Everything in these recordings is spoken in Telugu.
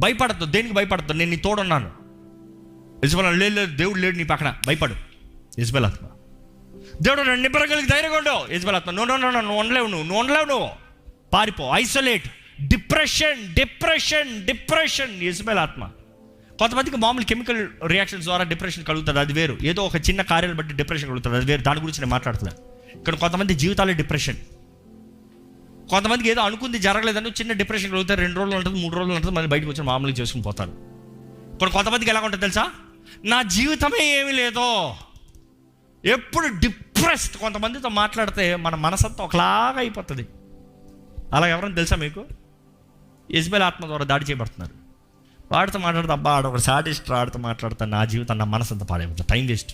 భయపడద్దు. దేనికి భయపడద్దు? నేను నీ తోడున్నాను. యెజబెల్ లేదు, దేవుడు లేడు నీ పక్కన, భయపడు. యెజబెల్ ఆత్మ. దేవుడు నన్ను నిబ్బరగలిగి ధైర్యంగా ఉండవు. యెజబెల్ ఆత్మ. నువ్వు ఉండలేవు, నువ్వు ఉండలేవు, నువ్వు పారిపో. ఐసోలేట్. డిప్రెషన్ యెజబెల్ ఆత్మ. కొంతమందికి మామూలు కెమికల్ రియాక్షన్స్ ద్వారా డిప్రెషన్ కలుగుతుంది, అది వేరు. ఏదో ఒక చిన్న కార్యాలు బట్టి డిప్రెషన్ కలుగుతుంది, అది వేరు. దాని గురించి నేను మాట్లాడుతున్నాను. ఇక్కడ కొంతమంది జీవితాలే డిప్రెషన్. కొంతమందికి ఏదో అనుకుంది జరగలేదని చిన్న డిప్రెషన్ కలుగుతారు. 2 రోజులు ఉంటుంది, 3 రోజులు ఉంటుంది, మళ్ళీ బయటకు వచ్చి మామూలుగా చేసుకుని పోతారు. కొంతమందికి ఎలా ఉంటుంది తెలుసా? నా జీవితమే ఏమీ లేదో, ఎప్పుడు డిప్రెస్డ్. కొంతమందితో మాట్లాడితే మన మనసంతా ఒకలాగా అయిపోతుంది. అలా ఎవరైనా తెలుసా మీకు? యెజబెల్ ఆత్మ ద్వారా దాడి చేయబడుతున్నారు. వాడితో మాట్లాడితే అబ్బా ఆడ ఒక సాటిస్ట్, ఆడితో మాట్లాడతా నా జీవితం, నా మనసు అంతా పాడైపోతుంది, టైం వేస్ట్.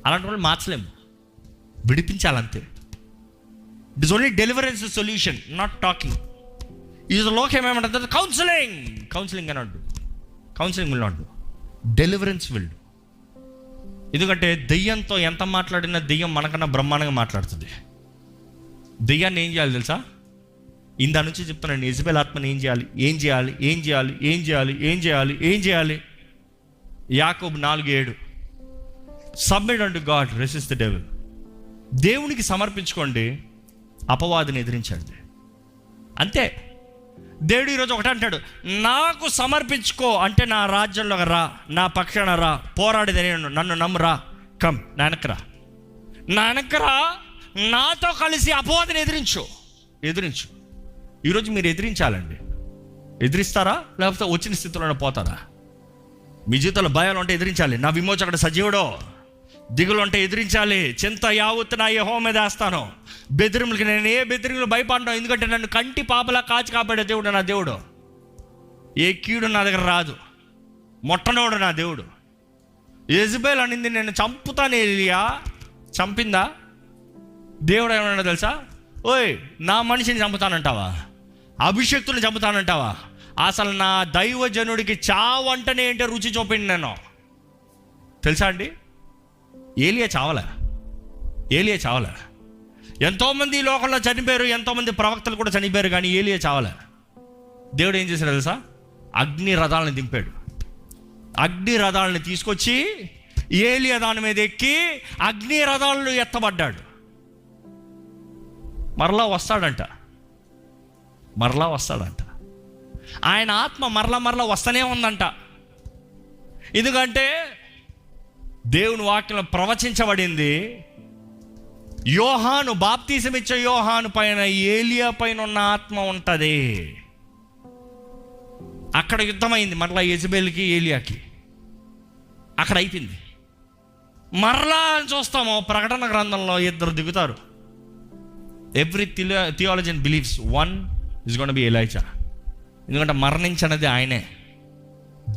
అలాంటి వాళ్ళు మార్చలేము, విడిపించాలంతే. It is only deliverance solution, not talking. ఈ లోకం ఏమంటుంది? కౌన్సిలింగ్ అని అంటు. Counselling will not do, deliverance will do. ఎందుకంటే దెయ్యంతో ఎంత మాట్లాడినా దెయ్యం మనకన్నా బ్రహ్మాండంగా మాట్లాడుతుంది. దెయ్యాన్ని ఏం చేయాలి తెలుసా? ఇందా నుంచి చెప్తున్నాను. యెజబెల్ ఆత్మని ఏం చేయాలి? యాకోబు 4:7 submit unto God, resist the devil. దేవునికి సమర్పించుకోండి, అపవాదిని ఎదిరించండి, అంతే. దేవుడు ఈరోజు ఒకటే అంటాడు, నాకు సమర్పించుకో అంటే నా రాజ్యంలో రా, నా పక్షాన రా, పోరాడేది నేను, నన్ను నమ్మురా, కమ్ నా వెనకరా, నాతో కలిసి అపవాదిని ఎదిరించు. ఈరోజు మీరు ఎదిరించాలండి. ఎదిరిస్తారా లేకపోతే వచ్చిన స్థితిలోనే పోతారా? మీ జీవితంలో భయాలు ఉంటే ఎదిరించాలి. నా విమోచకుడు సజీవుడో. దిగులు ఉంటే ఎదిరించాలి. చింత యావత్తు నా యెహోవా మీద వేస్తాను. బెదిరింపులకి నేను ఏ బెదిరింపులు భయపడ్డాను, ఎందుకంటే నన్ను కంటి పాపలా కాచి కాపాడే దేవుడు నా దేవుడు. ఏ కీడు నా దగ్గర రాదు. మొట్టనోడు నా దేవుడు. యెజబెల్ అనింది నేను చంపుతాను. ఏలియా చంపిందా? దేవుడు ఏమన్నా తెలుసా? ఓయ్ నా మనిషిని చంపుతానంటావా? అభిషక్తుని చంపుతానంటావా? అసలు నా దైవజనుడికి చావు అంటనే ఏంటో రుచి చూపిండి నేను. తెలుసా అండి? ఏలియా చావలే. ఎంతోమంది ఈ లోకంలో చనిపోయారు, ఎంతోమంది ప్రవక్తలు కూడా చనిపోయారు, కానీ ఏలియా చావలే. దేవుడు ఏం చేశాడు తెలుసా? అగ్ని రథాలను దింపాడు. అగ్ని రథాలను తీసుకొచ్చి ఏలియా దాని మీద ఎక్కి అగ్ని రథాలను ఎత్తబడ్డాడు. మరలా వస్తాడంట. ఆయన ఆత్మ మరలా వస్తూనే ఉందంట. ఎందుకంటే దేవుని వాక్యం ప్రవచించబడింది, యోహాను బాప్తీసం ఇచ్చే యోహాను పైన ఏలియా పైన ఉన్న ఆత్మ ఉంటుంది. అక్కడ యుద్ధమైంది మరలా యెజబెల్కి ఏలియాకి. అక్కడ అయిపోయింది. మరలా చూస్తాము ప్రకటన గ్రంథంలో 2 దిగుతారు. Every theologian believes one is gonna be Elijah. ఎందుకంటే మరణించినది ఆయనే,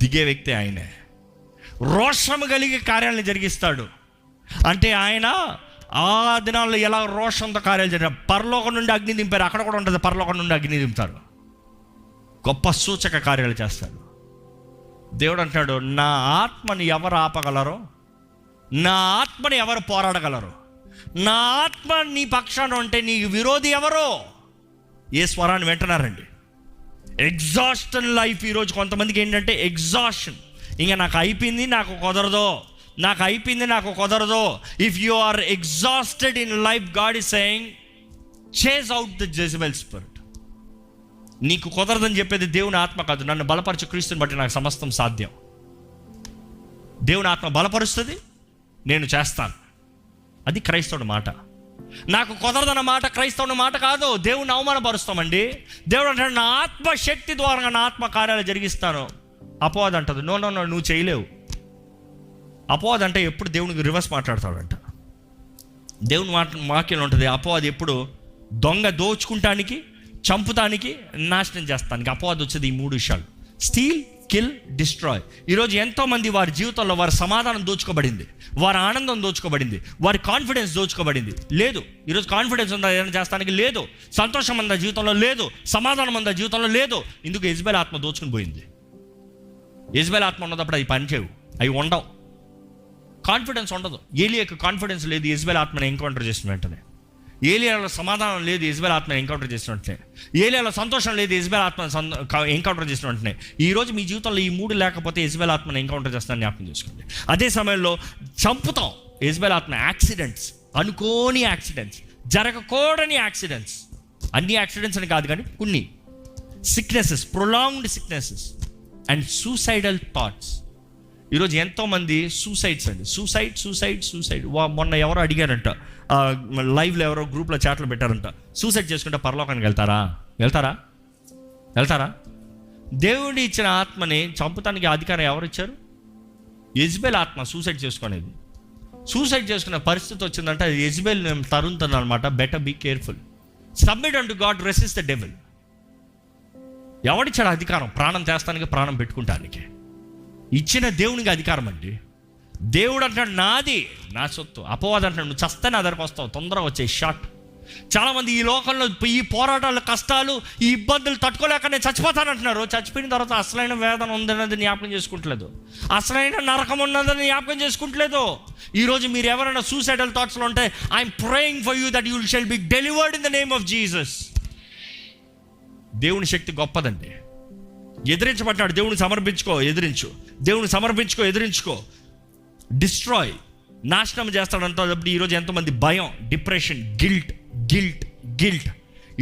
దిగే వ్యక్తి ఆయనే. రోషము కలిగి కార్యాలను జరిగిస్తాడు. అంటే ఆయన ఆ దినాల్లో ఎలా రోషంతో కార్యాలు జరిగిన, పరలోకం నుండి అగ్ని దింపారు, అక్కడ కూడా ఉంటుంది, పరలోకం నుండి అగ్ని దింపుతారు, గొప్ప సూచక కార్యాలు చేస్తాడు. దేవుడు అంటాడు, నా ఆత్మని ఎవరు ఆపగలరో, నా ఆత్మని ఎవరు పోరాడగలరు, నా ఆత్మ నీ పక్షాన ఉంటే నీకు విరోధి ఎవరో? ఏ స్వరాన్ని వింటున్నారండి? Exhaustion life. ఈరోజు కొంతమందికి ఏంటంటే ఎగ్జాస్షన్. ఇంకా నాకు అయిపోయింది, నాకు కుదరదు. If you are exhausted in life, God is saying chase out the Jezebel spirit. నీకు కుదరదని చెప్పేది దేవుని ఆత్మ కాదు. నన్ను బలపరచు క్రీస్తుని బట్టి నాకు సమస్తం సాధ్యం. దేవుని ఆత్మ బలపరుస్తుంది, నేను చేస్తాను. అది క్రైస్తవుడి మాట. నాకు కుదరదన్న మాట క్రైస్తవుని మాట కాదు. దేవుని అవమానపరుస్తామండి. దేవుడు అంటాడు, నా ఆత్మశక్తి ద్వారా నా ఆత్మ కార్యాలు జరిగిస్తాను. అపవాది అంటది, నో నువ్వు చేయలేవు. అపవాది అంటే ఎప్పుడు దేవునికి రివర్స్ మాట్లాడతాడంట. దేవుని వాక్యంలో ఉంటుంది, అపవాది ఎప్పుడు దొంగ దోచుకుంటానికి, చంపుతానికి, నాశనం చేస్తానికి అపవాది వచ్చేది ఈ 3 విషయాలు: స్టీల్, కిల్, డిస్ట్రాయ్. ఈరోజు ఎంతోమంది వారి జీవితంలో వారి సమాధానం దోచుకోబడింది, వారి ఆనందం దోచుకోబడింది, వారి కాన్ఫిడెన్స్ దోచుకోబడింది. లేదు, ఈరోజు కాన్ఫిడెన్స్ ఉందా ఏదైనా చేస్తానికి? లేదు. సంతోషం ఉందా జీవితంలో? లేదు. సమాధానం ఉందా జీవితంలో? లేదు. ఇందుకు యెజబెల్ ఆత్మ దోచుకుని పోయింది. యెజబెల్ ఆత్మ ఉన్నప్పుడు అవి పనిచేయవు, అవి ఉండవు, కాన్ఫిడెన్స్ ఉండదు. ఏలియాకు కాన్ఫిడెన్స్ లేదు. యెజబెల్ ఆత్మని ఎన్కౌంటర్ చేసిన వెంటనే ఏలియాలో సమాధానం లేదు, యెజబెల్ ఆత్మని ఎంకౌంటర్ చేసిన వెంటనే. ఏలియాలో సంతోషం లేదు, యెజబెల్ ఆత్మని ఎంకౌంటర్ చేసిన వెంటనే. ఈరోజు మీ జీవితంలో ఈ 3 లేకపోతే యెజబెల్ ఆత్మని ఎంకౌంటర్ చేస్తానని జ్ఞాపకం చేసుకోండి. అదే సమయంలో చంపుతాం యెజబెల్ ఆత్మ. యాక్సిడెంట్స్, అనుకోని యాక్సిడెంట్స్, జరగకూడని యాక్సిడెంట్స్, అన్ని యాక్సిడెంట్స్ అని కాదు కానీ కొన్ని sicknesses, prolonged sicknesses and suicidal thoughts. ఈరోజు ఎంతోమంది సూసైడ్స్ అండి, సూసైడ్. మొన్న ఎవరో అడిగారంట, లైవ్లో ఎవరో గ్రూప్లో చాట్లు పెట్టారంట, సూసైడ్ చేసుకుంటే పరలోకానికి వెళ్తారా? దేవుడు ఇచ్చిన ఆత్మని చంపుతానికి అధికారం ఎవరు ఇచ్చారు? యెజబెల్ ఆత్మ సూసైడ్ చేసుకునేది. సూసైడ్ చేసుకునే పరిస్థితి వచ్చిందంటే అది యెజబెల్ తరుముతుంది అనమాట. Better be careful. Submit unto God, resist the devil. ఎవడిచ్చాడు అధికారం? ప్రాణం చేస్తానికి, ప్రాణం పెట్టుకుంటానికి ఇచ్చిన దేవునికి అధికారం అండి. దేవుడు అంటాడు నాది, నా సొత్తు. అపవాదం అంటాడు నువ్వు చస్తే నా దగ్గరకు వస్తావు, తొందరగా వచ్చే షార్ట్. చాలామంది ఈ లోకంలో ఈ పోరాటాలు, కష్టాలు, ఈ ఇబ్బందులు తట్టుకోలేక నేను చచ్చిపోతానంటున్నారు. చచ్చిపోయిన తర్వాత అసలైన వేదన ఉందన్నది జ్ఞాపకం చేసుకుంటలేదు, అసలైన నరకం ఉన్నదని జ్ఞాపకం చేసుకుంటలేదు. ఈరోజు మీరు ఎవరైనా సూసైడల్ థాట్స్లో ఉంటే, I'm praying for you that you shall be delivered in the name of Jesus. దేవుని శక్తి గొప్పదండి. ఎదిరించబడ్డాడు, దేవుని సమర్పించుకో, ఎదిరించుకో. డిస్ట్రాయ్, నాశనం చేస్తాడంటే ఈరోజు ఎంతోమంది భయం, డిప్రెషన్, గిల్ట్.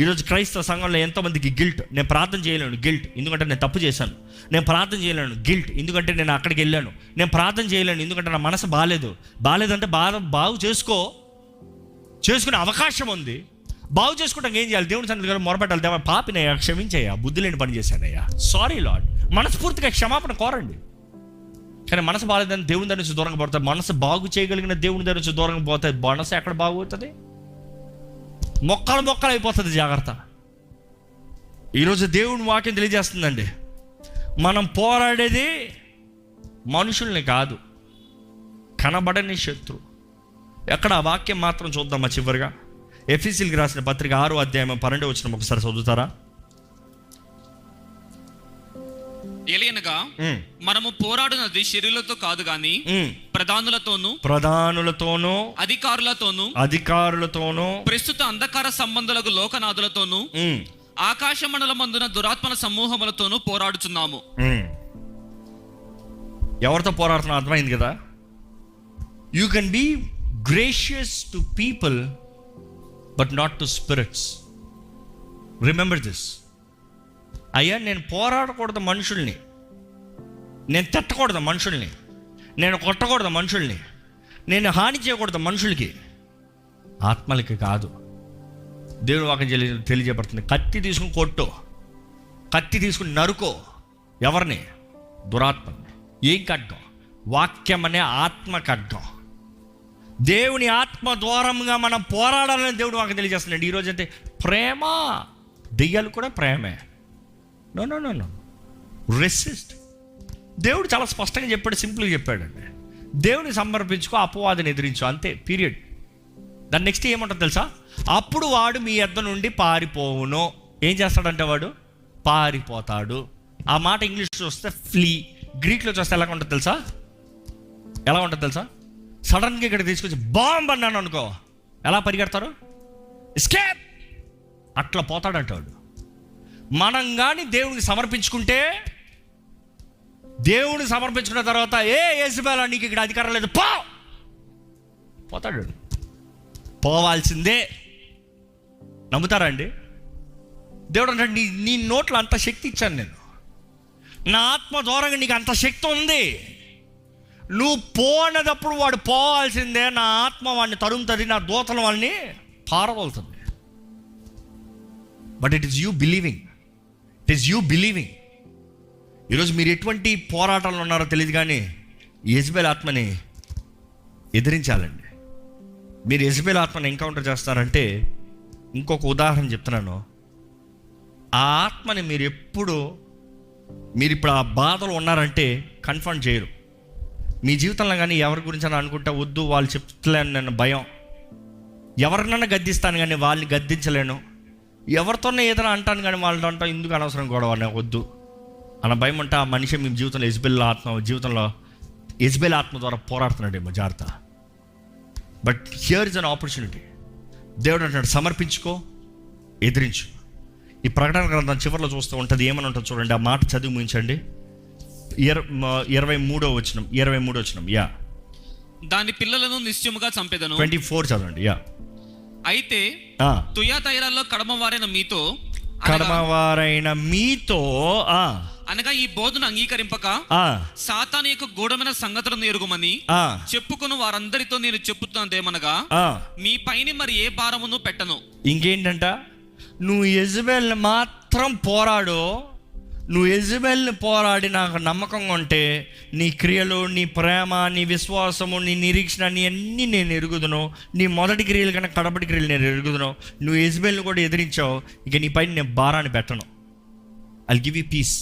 ఈరోజు క్రైస్తవ సంఘంలో ఎంతోమందికి గిల్ట్. నేను ప్రార్థన చేయలేను, గిల్ట్, ఎందుకంటే నేను తప్పు చేశాను. నేను ప్రార్థన చేయలేను, గిల్ట్, ఎందుకంటే నేను అక్కడికి వెళ్ళాను. నేను ప్రార్థన చేయలేను ఎందుకంటే నా మనసు బాగాలేదంటే బాగు చేసుకునే అవకాశం ఉంది. బాగు చేసుకుంటాం ఏం చేయాలి? దేవుని సన్నిధిలో మొరపెట్టాలి. దేవా పాపినయ్యా, క్షమించయ్యా, బుద్ధి లేని పని చేశానయ్యా, సారీ లార్డ్. మనస్ఫూర్తిగా క్షమాపణ కోరండి. కానీ మనసు బాగాలేదని దేవుని దగ్గర నుంచి దూరంగా పోతుంది. మనసు బాగు చేయగలిగిన దేవుని దగ్గర నుంచి దూరంగా పోతుంది. మనసు ఎక్కడ బాగుతుంది? మొక్కలు అయిపోతుంది. జాగ్రత్త. ఈరోజు దేవుని వాక్యం తెలియజేస్తుందండి, మనం పోరాడేది మనుషుల్ని కాదు, కనబడని శత్రువు. ఎక్కడ ఆ వాక్యం మాత్రం చూద్దామా చివరిగా? ఎఫెసీయులకు రాసిన పత్రిక 6వ అధ్యాయం 12వ వచనం ఒకసారి చదువుతారా? ఎలియనగా మనము పోరాడునది శరీరులతో కాదు గాని ప్రధానులతోనూ అధికారులతోనూ ప్రస్తుత అంధకార సంబంధులకు లోకనాథులతోనూ ఆకాశ మండలమందున దురాత్మల సమూహములతోనూ పోరాడుచున్నాము. ఎవరితో పోరాడుతున్నా అర్థమైంది కదా? You can be gracious to people but not to spirits. Remember this. అయ్యా, నేను పోరాడకూడదు మనుషుల్ని, నేను తిట్టకూడదు మనుషుల్ని, నేను కొట్టకూడదు మనుషుల్ని, నేను హాని చేయకూడదు మనుషులకి, ఆత్మలకి కాదు. దేవుని వాక్యం తెలియజేయబడుతుంది. కత్తి తీసుకుని కొట్టు, కత్తి తీసుకుని నరుకో. ఎవరిని? దురాత్మని. ఏం ఖడ్గం? వాక్యం అనే ఆత్మ ఖడ్గం. దేవుని ఆత్మ ద్వారంగా మనం పోరాడాలని దేవుడు వాక్యం తెలియజేస్తున్నాడు. ఈరోజు అంటే ప్రేమ, దెయ్యాలు కూడా ప్రేమే. No, resist. దేవుడు చాలా స్పష్టంగా చెప్పాడు, సింపుల్గా చెప్పాడండి. దేవుని సమర్పించుకో, అపవాదిని ఎదిరించు, అంతే, పీరియడ్. దాని నెక్స్ట్ ఏమంటుంది తెలుసా? అప్పుడు వాడు మీ యొద్ద నుండి పారిపోవును. ఏం చేస్తాడంటే వాడు పారిపోతాడు. ఆ మాట ఇంగ్లీష్లో వస్తే ఫ్లీ, గ్రీక్లో చూస్తే ఎలా ఉంటుంది తెలుసా? సడన్గా ఇక్కడ తీసుకొచ్చి బాంబ్ అన్నాను అనుకో, ఎలా పరిగెడతారు? ఎస్కేప్. అట్లా పోతాడంటాడు. మనం కానీ దేవుడిని సమర్పించుకుంటే, దేవుని సమర్పించుకున్న తర్వాత యెజబెల్ నీకు ఇక్కడ అధికారం లేదు, పోతాడు. పోవాల్సిందే. నమ్ముతారా అండి? దేవుడు అంటే నీ నోట్లో అంత శక్తి ఇచ్చాను నేను, నా ఆత్మ దూరంగా నీకు అంత శక్తి ఉంది. నువ్వు పోనప్పుడు వాడు పోవాల్సిందే. నా ఆత్మ వాడిని తరుముతుంది, నా దూతల వాళ్ళని పారవలుతుంది. But it is you believing. ఈరోజు మీరు ఎటువంటి పోరాటాలు ఉన్నారో తెలియదు కానీ యెజబెల్ ఆత్మని ఎదిరించాలండి. మీరు యెజబెల్ ఆత్మని ఎన్కౌంటర్ చేస్తారంటే, ఇంకొక ఉదాహరణ చెప్తున్నాను. ఆ ఆత్మని మీరు ఇప్పుడు ఆ బాధలు ఉన్నారంటే కన్ఫర్మ్ చేయరు. మీ జీవితంలో కానీ ఎవరి గురించి అని అనుకుంటే వద్దు, వాళ్ళు చెప్తలేను నేను భయం, ఎవరినన్నా గద్దిస్తాను కానీ వాళ్ళని గద్దించలేను, ఎవరితోనే ఏదైనా అంటాను కానీ వాళ్ళతో అంటా ఎందుకు అనవసరం గొడవ వద్దు అన్న భయం ఉంటే ఆ మనిషి మీ జీవితంలో యెజబెల్ ఆత్మ ద్వారా పోరాడుతున్నాడేమో, జాగ్రత్త. But here is an opportunity. దేవుడు అంటాడు సమర్పించుకో, ఎదిరించు. ఈ ప్రకటన గ్రంథం చివరిలో చూస్తూ ఉంటుంది, ఏమని ఉంటుంది చూడండి, ఆ మాట చదివి ముగించండి. 23వ వచనం. యా, దాని పిల్లలను నిశ్చయముగా చంపెదను. 24 చదవండి. యా, అయితే తుయాతైరాల్లో కడమవారైన మీతో అనగా ఈ బోధను అంగీకరింపక సాతాను యొక్క గూఢమైన సంగతులను ఎరుగుమని చెప్పుకుని వారందరితో నేను చెప్పుతున్నదేమనగా, మీ పైన మరి ఏ భారమును పెట్టను. ఇంకేంటంట, నువ్వు యెజబెల్ని మాత్రం పోరాడు. నువ్వు యెజబెల్ని పోరాడి నాకు నమ్మకంగా ఉంటే నీ క్రియలు, నీ ప్రేమ, నీ విశ్వాసము, నీ నిరీక్షణ, నీ అన్నీ నేను ఎరుగుదును. నీ మొదటి క్రియలు కన్నా కడపటి క్రియలు నేను ఎరుగుదును. నువ్వు యెజబెల్ని కూడా ఎదిరించావు, ఇక నీ పైన నేను భారాన్ని పెట్టను. I'll give you peace.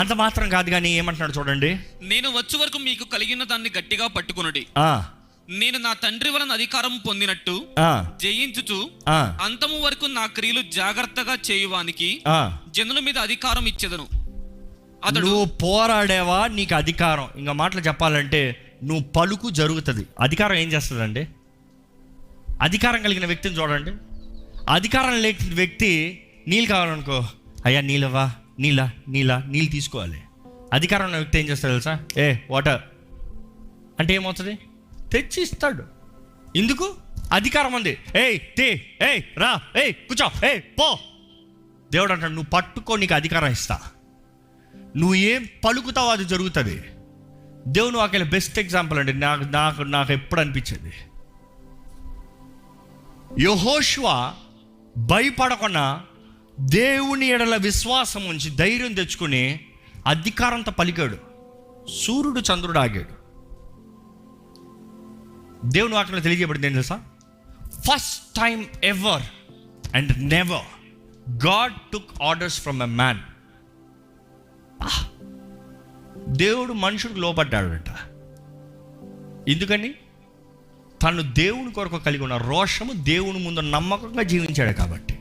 అంత మాత్రం కాదు కానీ ఏమంటున్నాడు చూడండి, నేను వచ్చే వరకు మీకు కలిగిన దాన్ని గట్టిగా పట్టుకునుడి. నేను నా తండ్రి వలన అధికారం పొందినట్టు జయించుచు అంతము వరకు నా క్రియలు జాగ్రత్తగా చేయువానికి జనుల మీద అధికారం ఇచ్చేదను. నువ్వు పోరాడేవా, నీకు అధికారం. ఇంకా మాటలు చెప్పాలంటే నువ్వు పలుకు జరుగుతుంది. అధికారం ఏం చేస్తుందండి? అధికారం కలిగిన వ్యక్తిని చూడండి. అధికారం లేని వ్యక్తి నీళ్ళు కావాలనుకో, అయ్యా నీళ్ళవా, నీళ్ళు తీసుకోవాలి. అధికారం ఉన్న వ్యక్తి ఏం చేస్తాడు తెలుసా? వాటర్ అంటే ఏమవుతుంది? తెచ్చి ఇస్తాడు. ఎందుకు? అధికారం ఉంది. రా, కూర్చో, పో. దేవుడు అంటాడు నువ్వు పట్టుకో, నీకు అధికారం ఇస్తా. నువ్వు ఏం పలుకుతావో అది జరుగుతుంది. దేవుని వాక్యాల బెస్ట్ ఎగ్జాంపుల్ అండి. నాకు ఎప్పుడు అనిపించేది, యెహోషువ భయపడకుండా దేవుని ఎడల విశ్వాసం ఉంచి ధైర్యం తెచ్చుకుని అధికారంతో పలికాడు. సూర్యుడు చంద్రుడు ఆగాడు. దేవుని వాక్యంలో తెలియజేయబడింది ఏం తెలుసా? First time ever and never God took orders from a man. దేవుడు మనుషుడికి లోపడ్డాడట. ఎందుకని? తను దేవుని కొరకు కలిగి ఉన్న రోషము, దేవుని ముందు నమ్మకంగా జీవించాడు కాబట్టి.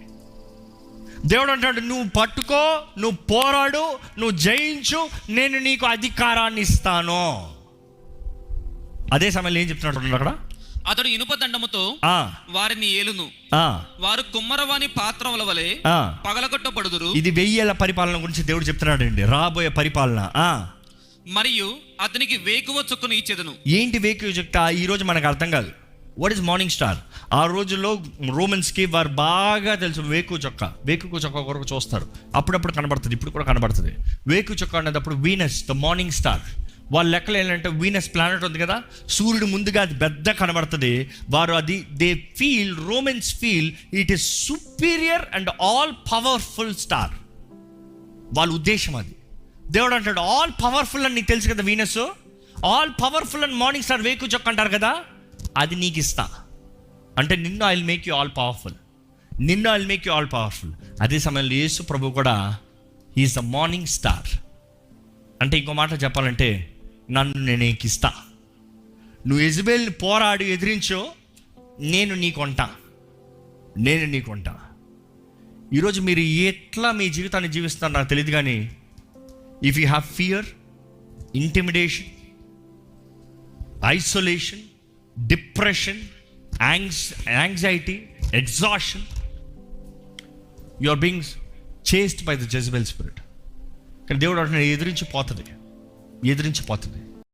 దేవుడు అంటాడు నువ్వు పట్టుకో, నువ్వు పోరాడు, నువ్వు జయించు, నేను నీకు అధికారాన్ని ఇస్తాను. అదే సమయంలో ఏం చెప్తున్నాడు అక్కడ? అతడు ఇనుప దండముతో వారిని ఏలును, వారు కుమ్మరవాని పాత్రల వలె పగలగొట్టబడుదురు. ఇది 1000 ఏళ్ల పరిపాలన గురించి దేవుడు చెప్తున్నాడు అండి, రాబోయే పరిపాలన. మరియు అతనికి వేకువ చుక్కను ఇచ్చేదను. ఏంటి వేకువ చుక్క? ఈ రోజు మనకు అర్థం కాదు. What is morning star? ఆ రోజుల్లో రోమన్స్కి వారు బాగా తెలుసు వేకువ చుక్క కొరకు చూస్తారు. అప్పుడప్పుడు కనబడుతుంది, ఇప్పుడు కూడా కనబడుతుంది. వేకువ చుక్క అనేటప్పుడు వీనస్, ద మార్నింగ్ స్టార్. వాళ్ళ లెక్కలు ఏంటంటే వీనస్ ప్లానెట్ ఉంది కదా, సూర్యుడు ముందుగా అది పెద్ద కనబడుతుంది. వారు అది Romans feel it is superior and all powerful star. వాళ్ళ ఉద్దేశం అది. దేవుడు అంటాడు ఆల్ పవర్ఫుల్ అని నీకు తెలుసు కదా Venus, all powerful and morning star వేకువ చుక్క అంటారు కదా, అది నీకు ఇస్తా. అంటే నిన్ను I will make you all powerful. అదే సమయంలో యేసు ప్రభు కూడా ఈజ్ ద మార్నింగ్ స్టార్. అంటే ఇంకో మాట చెప్పాలంటే నన్ను నేను నీకు ఇస్తా. నువ్వు యెజబెల్ని పోరాడి ఎదిరించో, నేను నీకుంటా. ఈరోజు మీరు ఎట్లా మీ జీవితాన్ని జీవిస్తారో నాకు తెలియదు కానీ if you have fear, intimidation, isolation, depression, anxiety, exhaustion, you are being chased by the Jezebel spirit. కానీ దేవుడు అంటున్నాడు ఎదిరించిపోతుంది.